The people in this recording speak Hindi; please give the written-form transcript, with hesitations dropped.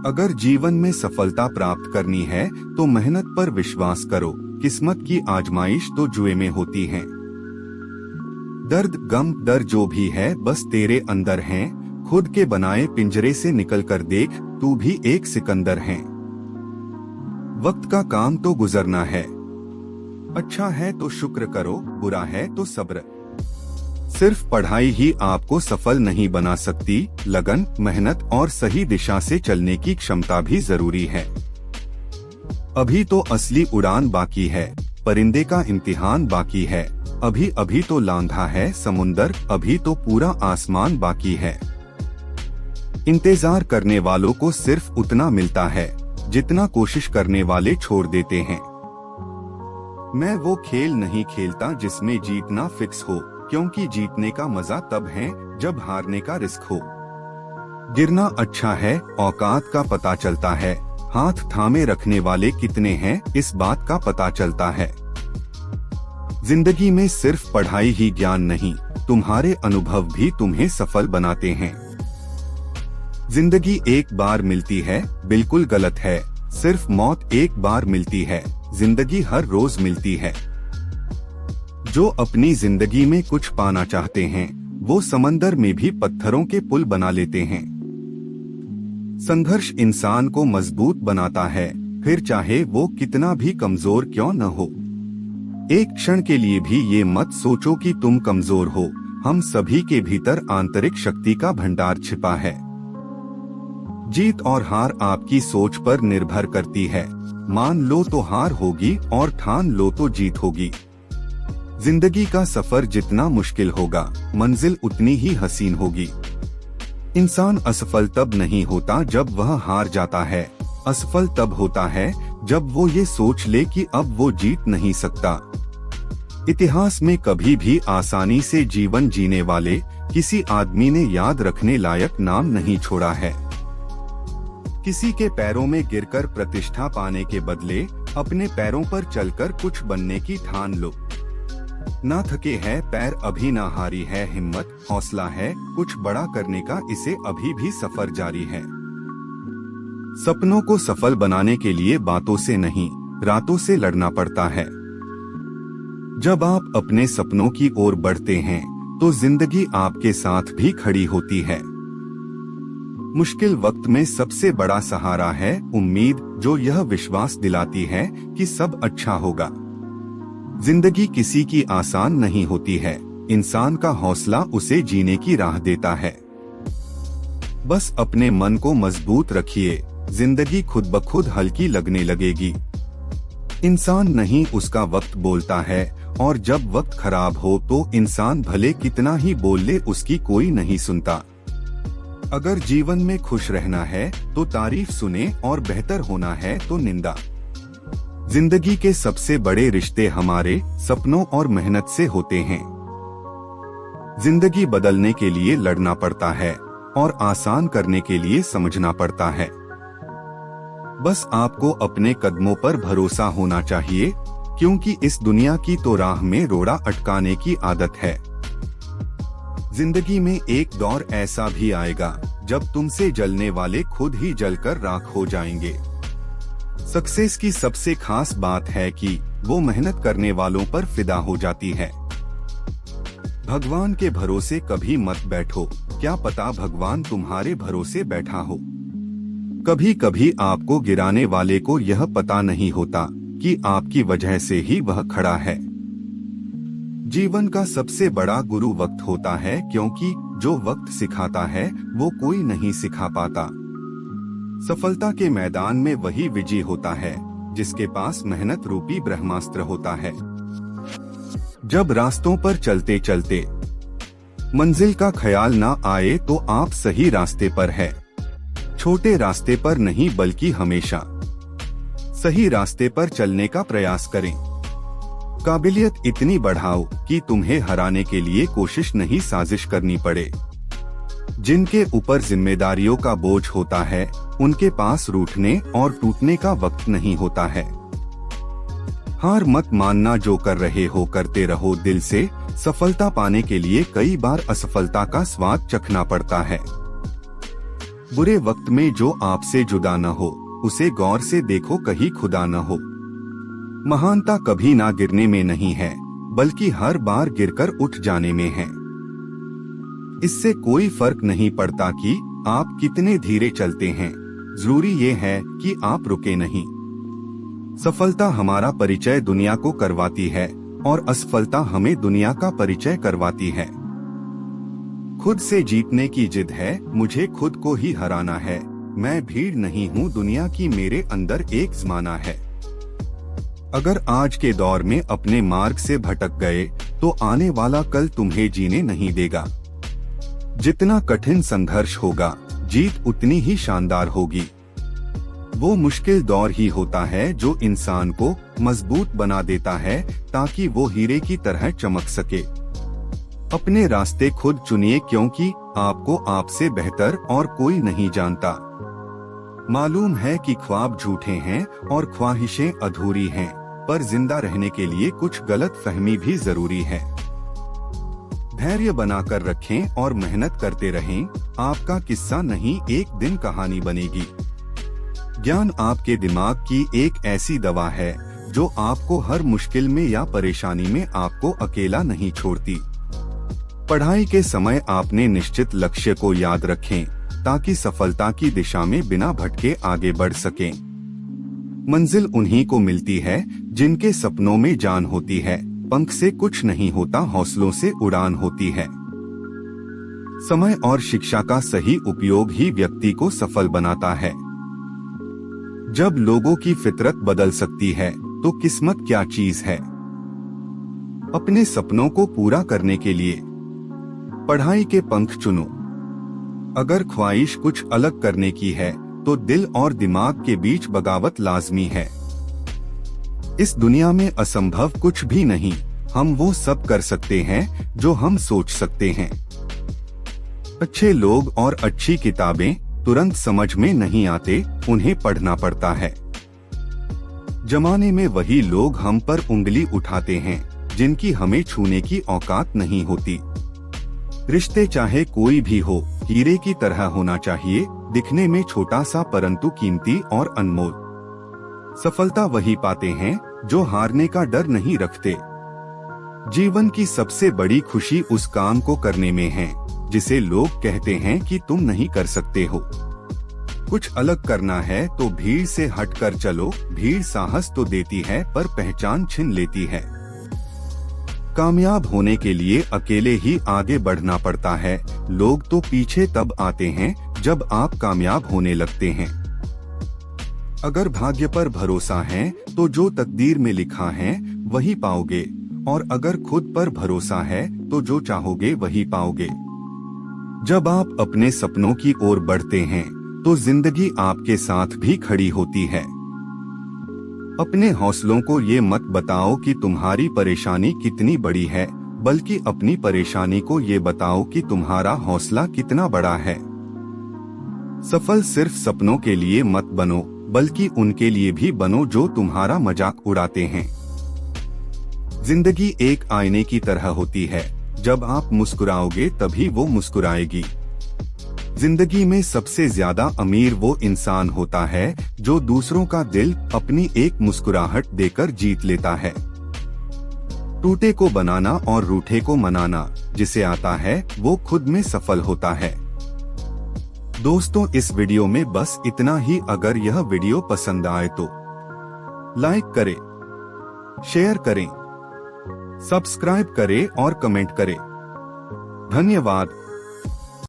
अगर जीवन में सफलता प्राप्त करनी है तो मेहनत पर विश्वास करो। किस्मत की आजमाइश तो जुए में होती है। दर्द गम डर जो भी है बस तेरे अंदर है। खुद के बनाए पिंजरे से निकल कर देख, तू भी एक सिकंदर है। वक्त का काम तो गुजरना है। अच्छा है तो शुक्र करो, बुरा है तो सब्र। सिर्फ पढ़ाई ही आपको सफल नहीं बना सकती, लगन, मेहनत और सही दिशा से चलने की क्षमता भी जरूरी है। अभी तो असली उड़ान बाकी है, परिंदे का इम्तिहान बाकी है। अभी अभी तो लांघा है समुंदर, अभी तो पूरा आसमान बाकी है। इंतजार करने वालों को सिर्फ उतना मिलता है जितना कोशिश करने वाले छोड़ देते हैं। मैं वो खेल नहीं खेलता जिसमें जीतना फिक्स हो, क्योंकि जीतने का मजा तब है जब हारने का रिस्क हो। गिरना अच्छा है, औकात का पता चलता है। हाथ थामे रखने वाले कितने हैं इस बात का पता चलता है। जिंदगी में सिर्फ पढ़ाई ही ज्ञान नहीं, तुम्हारे अनुभव भी तुम्हें सफल बनाते हैं। जिंदगी एक बार मिलती है, बिल्कुल गलत है। सिर्फ मौत एक बार मिलती है, जिंदगी हर रोज मिलती है। जो अपनी जिंदगी में कुछ पाना चाहते हैं वो समंदर में भी पत्थरों के पुल बना लेते हैं। संघर्ष इंसान को मजबूत बनाता है, फिर चाहे वो कितना भी कमजोर क्यों न हो। एक क्षण के लिए भी ये मत सोचो कि तुम कमजोर हो। हम सभी के भीतर आंतरिक शक्ति का भंडार छिपा है। जीत और हार आपकी सोच पर निर्भर करती है। मान लो तो हार होगी और ठान लो तो जीत होगी। जिंदगी का सफर जितना मुश्किल होगा, मंजिल उतनी ही हसीन होगी। इंसान असफल तब नहीं होता जब वह हार जाता है, असफल तब होता है जब वो ये सोच ले कि अब वो जीत नहीं सकता। इतिहास में कभी भी आसानी से जीवन जीने वाले किसी आदमी ने याद रखने लायक नाम नहीं छोड़ा है। किसी के पैरों में गिरकर प्रतिष्ठा पाने के बदले अपने पैरों पर चलकर कुछ बनने की ठान लो। ना थके है पैर अभी ना हारी है हिम्मत, हौसला है कुछ बड़ा करने का, इसे अभी भी सफर जारी है। सपनों को सफल बनाने के लिए बातों से नहीं, रातों से लड़ना पड़ता है। जब आप अपने सपनों की ओर बढ़ते हैं तो जिंदगी आपके साथ भी खड़ी होती है। मुश्किल वक्त में सबसे बड़ा सहारा है उम्मीद, जो यह विश्वास दिलाती है कि सब अच्छा होगा। जिंदगी किसी की आसान नहीं होती है, इंसान का हौसला उसे जीने की राह देता है। बस अपने मन को मजबूत रखिए, जिंदगी खुद ब खुद हल्की लगने लगेगी। इंसान नहीं उसका वक्त बोलता है, और जब वक्त खराब हो तो इंसान भले कितना ही बोल ले उसकी कोई नहीं सुनता। अगर जीवन में खुश रहना है तो तारीफ सुने और बेहतर होना है तो निंदा। जिंदगी के सबसे बड़े रिश्ते हमारे सपनों और मेहनत से होते हैं। जिंदगी बदलने के लिए लड़ना पड़ता है और आसान करने के लिए समझना पड़ता है। बस आपको अपने कदमों पर भरोसा होना चाहिए, क्योंकि इस दुनिया की तो राह में रोड़ा अटकाने की आदत है। जिंदगी में एक दौर ऐसा भी आएगा जब तुमसे जलने वाले खुद ही जलकर राख हो जाएंगे। सक्सेस की सबसे खास बात है कि वो मेहनत करने वालों पर फिदा हो जाती है। भगवान के भरोसे कभी मत बैठो, क्या पता भगवान तुम्हारे भरोसे बैठा हो। कभी कभी आपको गिराने वाले को यह पता नहीं होता कि आपकी वजह से ही वह खड़ा है। जीवन का सबसे बड़ा गुरु वक्त होता है, क्योंकि जो वक्त सिखाता है वो कोई नहीं सिखा पाता। सफलता के मैदान में वही विजयी होता है जिसके पास मेहनत रूपी ब्रह्मास्त्र होता है। जब रास्तों पर चलते चलते मंजिल का ख्याल ना आए तो आप सही रास्ते पर है। छोटे रास्ते पर नहीं बल्कि हमेशा सही रास्ते पर चलने का प्रयास करें। काबिलियत इतनी बढ़ाओ कि तुम्हें हराने के लिए कोशिश नहीं साजिश करनी पड़े। जिनके ऊपर जिम्मेदारियों का बोझ होता है उनके पास रूठने और टूटने का वक्त नहीं होता है। हार मत मानना, जो कर रहे हो करते रहो दिल से। सफलता पाने के लिए कई बार असफलता का स्वाद चखना पड़ता है। बुरे वक्त में जो आपसे जुदा न हो, उसे गौर से देखो कहीं खुदा न हो। महानता कभी ना गिरने में नहीं है, बल्कि हर बार गिरकर उठ जाने में है। इससे कोई फर्क नहीं पड़ता कि आप कितने धीरे चलते हैं, जरूरी ये है कि आप रुके नहीं। सफलता हमारा परिचय दुनिया को करवाती है और असफलता हमें दुनिया का परिचय करवाती है। खुद से जीतने की जिद है, मुझे खुद को ही हराना है। मैं भीड़ नहीं हूँ दुनिया की, मेरे अंदर एक ज़माना है। अगर आज के दौर में अपने मार्ग से भटक गए तो आने वाला कल तुम्हें जीने नहीं देगा। जितना कठिन संघर्ष होगा, जीत उतनी ही शानदार होगी। वो मुश्किल दौर ही होता है जो इंसान को मजबूत बना देता है, ताकि वो हीरे की तरह चमक सके। अपने रास्ते खुद चुनिए, क्योंकि आपको आपसे बेहतर और कोई नहीं जानता। मालूम है कि ख्वाब झूठे हैं और ख्वाहिशें अधूरी हैं, पर जिंदा रहने के लिए कुछ गलत फहमी भी जरूरी है। धैर्य बनाकर रखें और मेहनत करते रहें। आपका किस्सा नहीं, एक दिन कहानी बनेगी। ज्ञान आपके दिमाग की एक ऐसी दवा है जो आपको हर मुश्किल में या परेशानी में आपको अकेला नहीं छोड़ती। पढ़ाई के समय आपने निश्चित लक्ष्य को याद रखें, ताकि सफलता की दिशा में बिना भटके आगे बढ़ सकें। मंजिल उन्हीं को मिलती है जिनके सपनों में जान होती है। पंख से कुछ नहीं होता, हौसलों से उड़ान होती है। समय और शिक्षा का सही उपयोग ही व्यक्ति को सफल बनाता है। जब लोगों की फितरत बदल सकती है तो किस्मत क्या चीज है। अपने सपनों को पूरा करने के लिए पढ़ाई के पंख चुनो। अगर ख्वाहिश कुछ अलग करने की है तो दिल और दिमाग के बीच बगावत लाजमी है। इस दुनिया में असंभव कुछ भी नहीं, हम वो सब कर सकते हैं जो हम सोच सकते हैं। अच्छे लोग और अच्छी किताबें तुरंत समझ में नहीं आते, उन्हें पढ़ना पड़ता है। जमाने में वही लोग हम पर उंगली उठाते हैं जिनकी हमें छूने की औकात नहीं होती। रिश्ते चाहे कोई भी हो, हीरे की तरह होना चाहिए, दिखने में छोटा सा परंतु कीमती और अनमोल। सफलता वही पाते हैं जो हारने का डर नहीं रखते। जीवन की सबसे बड़ी खुशी उस काम को करने में है जिसे लोग कहते हैं कि तुम नहीं कर सकते हो। कुछ अलग करना है तो भीड़ से हटकर चलो। भीड़ साहस तो देती है पर पहचान छीन लेती है। कामयाब होने के लिए अकेले ही आगे बढ़ना पड़ता है। लोग तो पीछे तब आते हैं जब आप कामयाब होने लगते हैं। अगर भाग्य पर भरोसा है तो जो तकदीर में लिखा है वही पाओगे, और अगर खुद पर भरोसा है तो जो चाहोगे वही पाओगे। जब आप अपने सपनों की ओर बढ़ते हैं तो जिंदगी आपके साथ भी खड़ी होती है। अपने हौसलों को ये मत बताओ कि तुम्हारी परेशानी कितनी बड़ी है, बल्कि अपनी परेशानी को ये बताओ कि तुम्हारा हौसला कितना बड़ा है। सफल सिर्फ सपनों के लिए मत बनो, बल्कि उनके लिए भी बनो जो तुम्हारा मजाक उड़ाते हैं। जिंदगी एक आईने की तरह होती है, जब आप मुस्कुराओगे तभी वो मुस्कुराएगी। जिंदगी में सबसे ज्यादा अमीर वो इंसान होता है जो दूसरों का दिल अपनी एक मुस्कुराहट देकर जीत लेता है। टूटे को बनाना और रूठे को मनाना जिसे आता है वो खुद में सफल होता है। दोस्तों, इस वीडियो में बस इतना ही। अगर यह वीडियो पसंद आए तो लाइक करें, शेयर करें, सब्सक्राइब करें और कमेंट करें। धन्यवाद।